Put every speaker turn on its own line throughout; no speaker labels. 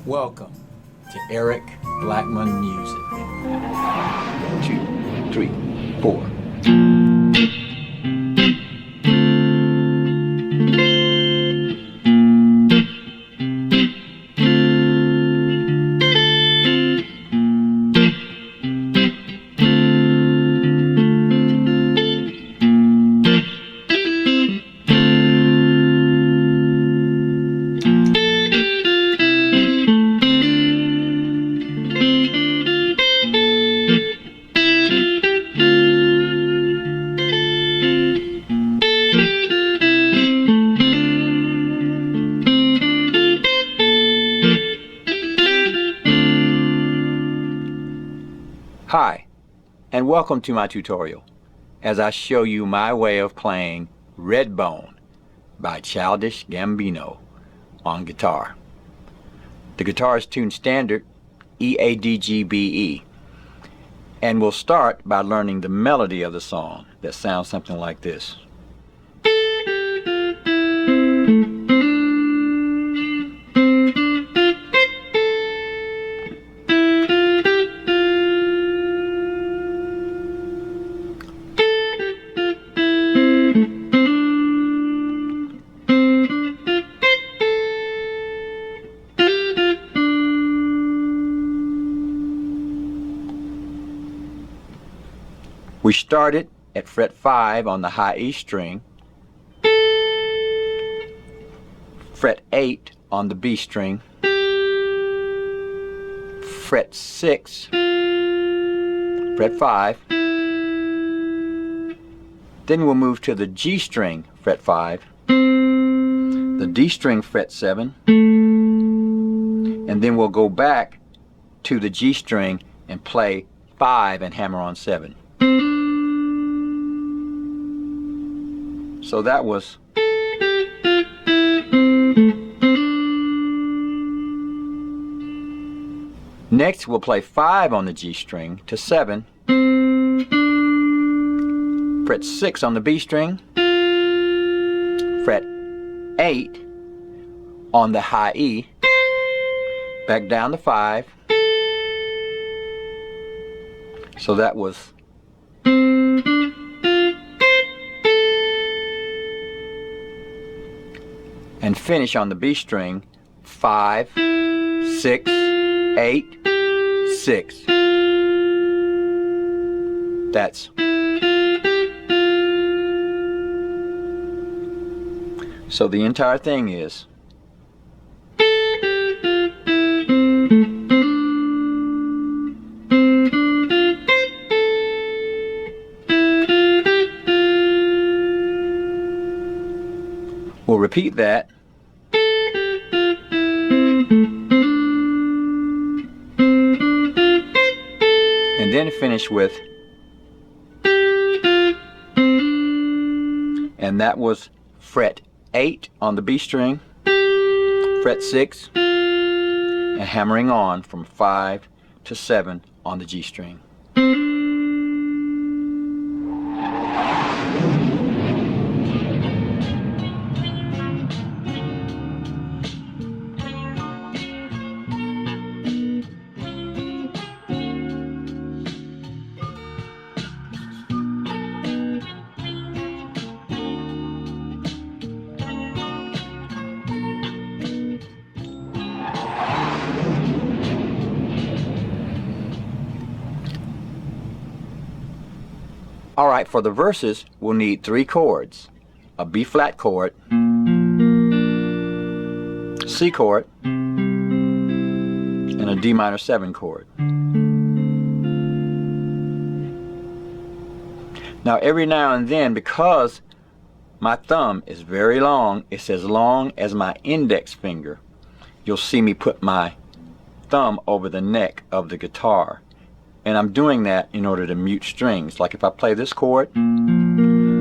Welcome to Eric Blackmon Music.
1, 2, 3, 4.
Hi, and welcome to my tutorial as I show you my way of playing Redbone by Childish Gambino on guitar. The guitar is tuned standard E-A-D-G-B-E, and we'll start by learning the melody of the song that sounds something like this. We started at fret 5 on the high E string, fret 8 on the B string, fret 6, fret 5, then we'll move to the G string, fret 5, the D string, fret 7, and then we'll go back to the G string and play 5 and hammer on 7. So that was next we'll play 5 on the G string to 7, fret 6 on the B string, fret 8 on the high E, back down to 5. So that was and finish on the B string 5, 6, 8, 6. That's so the entire thing is we'll repeat that. And then finish with, and that was fret 8 on the B string, fret 6, and hammering on from 5 to 7 on the G string. Alright, for the verses, we'll need 3 chords. A B flat chord, C chord, and a D minor 7 chord. Now every now and then, because my thumb is very long, it's as long as my index finger, you'll see me put my thumb over the neck of the guitar. And I'm doing that in order to mute strings. Like if I play this chord,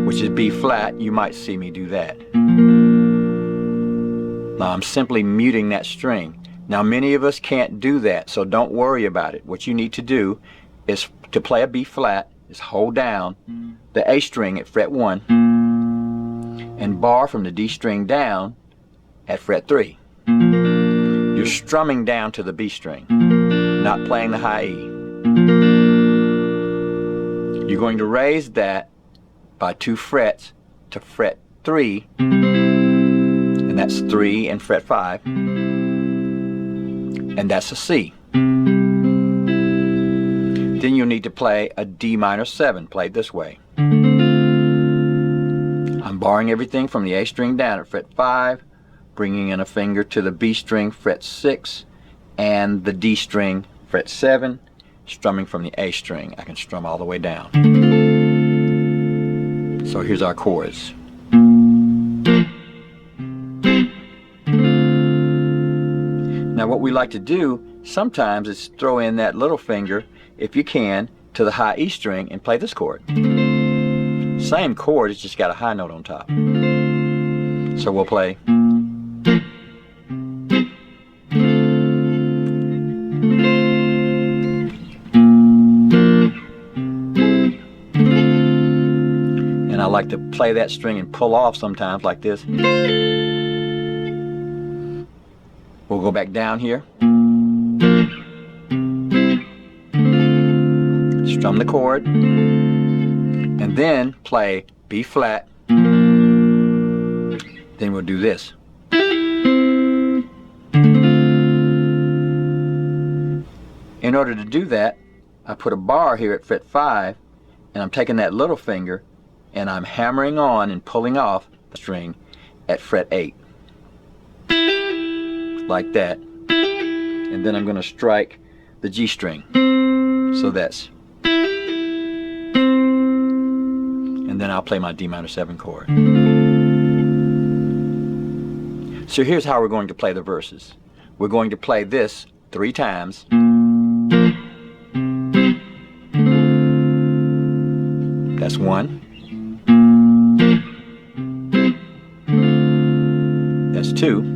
which is B flat, you might see me do that. Now I'm simply muting that string. Now many of us can't do that, so don't worry about it. What you need to do is to play a B flat, is hold down the A string at fret 1 and bar from the D string down at fret 3. You'll You're strumming down to the B string, not playing the high E. You're going to raise that by 2 frets to fret 3, and that's 3 and fret 5, and that's a C. Then you'll need to play a D minor 7, played this way. I'm borrowing everything from the A string down at fret 5, bringing in a finger to the B string, fret 6, and the D string, fret 7, strumming from the A string. I can strum all the way down. So here's our chords. Now what we like to do sometimes is throw in that little finger, if you can, to the high E string and play this chord. Same chord, it's just got a high note on top. So we'll play. And I like to play that string and pull off sometimes like this. We'll go back down here. Strum the chord. And then play B flat. Then we'll do this. In order to do that, I put a bar here at fret 5, and I'm taking that little finger and I'm hammering on and pulling off the string at fret 8. Like that. And then I'm going to strike the G string. So that's. And then I'll play my D minor 7 chord. So here's how we're going to play the verses. We're going to play this 3 times. That's 1. That's 2.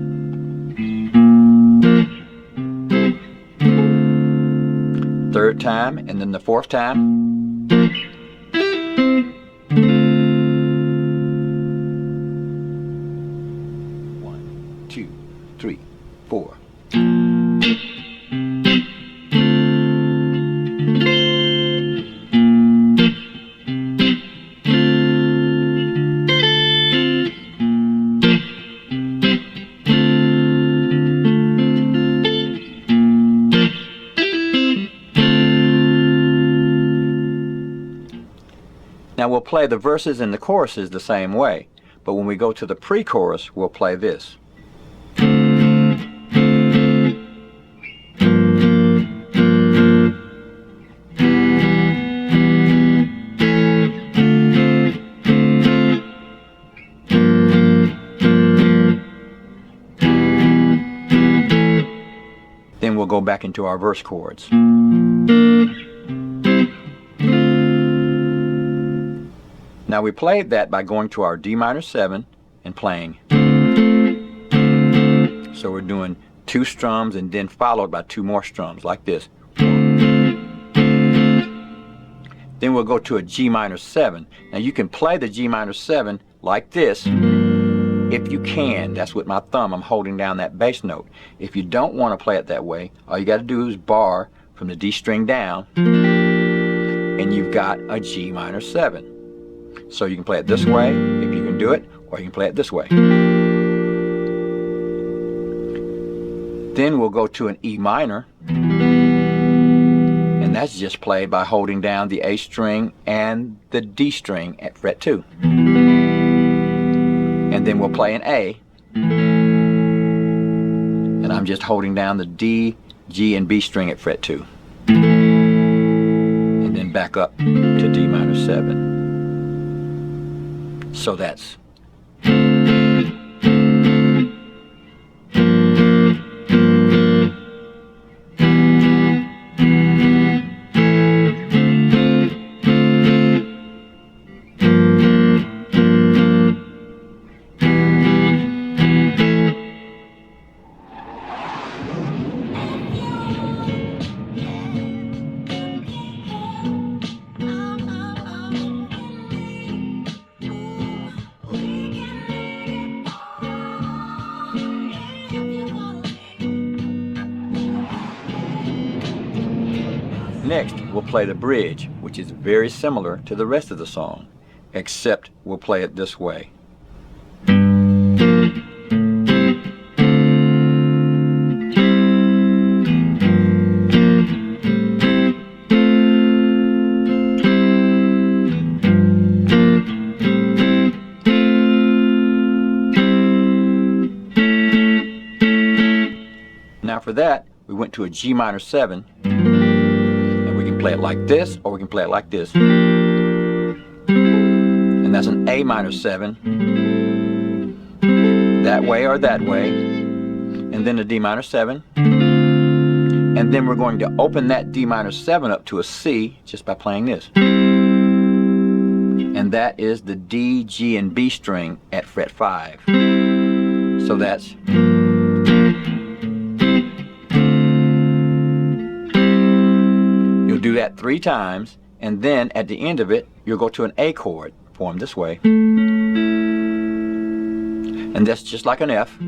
Third time, and then the 4th time. Two, 3, 4. Now we'll play the verses and the choruses the same way, but when we go to the pre-chorus, we'll play this. Then we'll go back into our verse chords. Now we played that by going to our D minor 7 and playing. So we're doing 2 strums and then followed by 2 more strums like this. Then we'll go to a G minor 7. Now you can play the G minor 7 like this if you can. That's with my thumb. I'm holding down that bass note. If you don't want to play it that way, all you got to do is bar from the D string down and you've got a G minor 7. So you can play it this way, if you can do it, or you can play it this way. Then we'll go to an E minor, and that's just played by holding down the A string and the D string at fret 2. And then we'll play an A, and I'm just holding down the D, G, and B string at fret 2. And then back up to D minor 7. So that's. Next, we'll play the bridge, which is very similar to the rest of the song, except we'll play it this way. Now for that, we went to a G minor 7, and we can play it like this, or we can play it like this. And that's an A minor 7, that way or that way, and then a D minor 7. And then we're going to open that D minor 7 up to a C just by playing this. And that is the D, G, and B string at fret 5. So that's... do that 3 times, and then at the end of it you'll go to an A chord formed this way, and that's just like an F,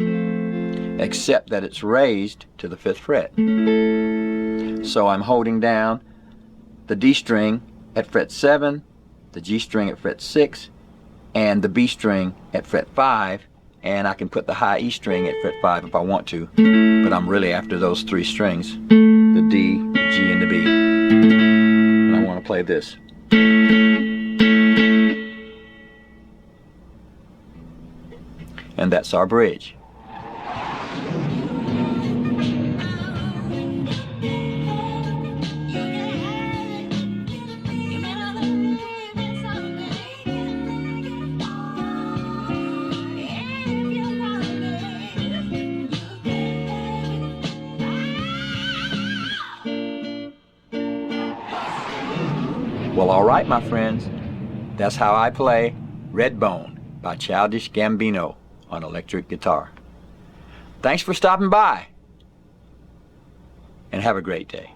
except that it's raised to the 5th fret. So I'm holding down the D string at fret 7, the G string at fret 6, and the B string at fret 5, and I can put the high E string at fret 5 if I want to, but I'm really after those 3 strings, the D, the G, and the B. And I want to play this. And that's our bridge. Well, alright, my friends, that's how I play Redbone by Childish Gambino on electric guitar. Thanks for stopping by, and have a great day.